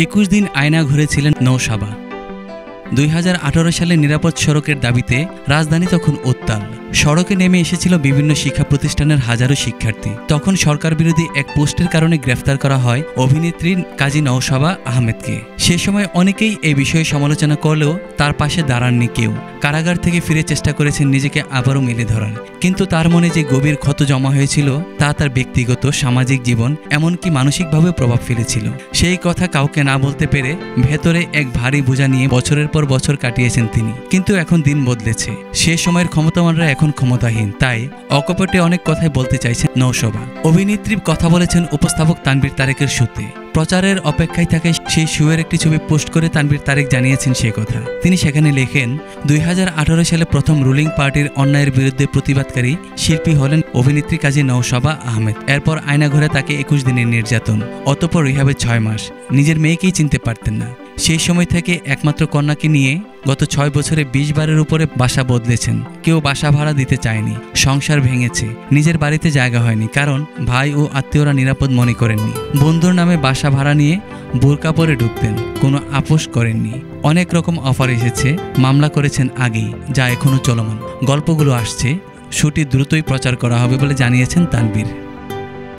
21 দিন আয়না ঘুরেছিলেন নওশাবা। 2018 সালে নিরাপদ সড়কের দাবিতে রাজধানী তখন উত্তাল। সড়কে নেমে এসেছিল বিভিন্ন শিক্ষা প্রতিষ্ঠানের হাজারো শিক্ষার্থী। তখন সরকার বিরোধী এক পোস্টের কারণে গ্রেফতার করা হয় অভিনেত্রী কাজী নওশাবা আহমেদকে। সে সময় অনেকেই এই বিষয়ে সমালোচনা করলেও তার পাশে দাঁড়াননি কেউ। কারাগার থেকে ফিরে চেষ্টা করেছেন নিজেকে আবারও মেলে ধরার, কিন্তু তার মনে যে গভীর ক্ষত জমা হয়েছিল তা তার ব্যক্তিগত, সামাজিক জীবন, এমনকি মানসিকভাবে প্রভাব ফেলেছিল। সেই কথা কাউকে না বলতে পেরে ভেতরে এক ভারী বোঝা নিয়ে বছরের পর বছর কাটিয়েছেন তিনি। কিন্তু এখন দিন বদলেছে। সে সময়ের ক্ষমতাবানরা এখন ক্ষমতাহীন, তাই অকপটে অনেক কথাই বলতে চাইছেন নওশাবা। অভিনেত্রী কথা বলেছেন উপস্থাপক তানভীর তারেকের শোতে। প্রচারের অপেক্ষায় থাকে সেই শোয়ের একটি ছবি পোস্ট করে তানভীর তারেক জানিয়েছেন সে কথা। তিনি সেখানে লেখেন, 2018 সালে প্রথম রুলিং পার্টির অন্যায়ের বিরুদ্ধে প্রতিবাদকারী শিল্পী হলেন অভিনেত্রী কাজী নওশাবা আহমেদ। এরপর আয়নাঘরে তাকে 21 দিনের নির্যাতন, অতঃপর রিহাবে 6 মাস। নিজের মেয়েকেই চিনতে পারতেন না। সেই সময় থেকে একমাত্র কন্যাকে নিয়ে গত 6 বছরে 20 বারের উপরে বাসা বদলেছেন। কেউ বাসা ভাড়া দিতে চায়নি, সংসার ভেঙেছে, নিজের বাড়িতে জায়গা হয়নি, কারণ ভাই ও আত্মীয়রা নিরাপদ মনে করেননি। বন্ধুর নামে বাসা ভাড়া নিয়ে বোরকা পরে ঢুকতেন, কোনো আপোষ করেননি। অনেক রকম অফার এসেছে, মামলা করেছেন আগেই, যা এখনও চলমান। গল্পগুলো আসছে, শুটি দ্রুতই প্রচার করা হবে বলে জানিয়েছেন তানভীর।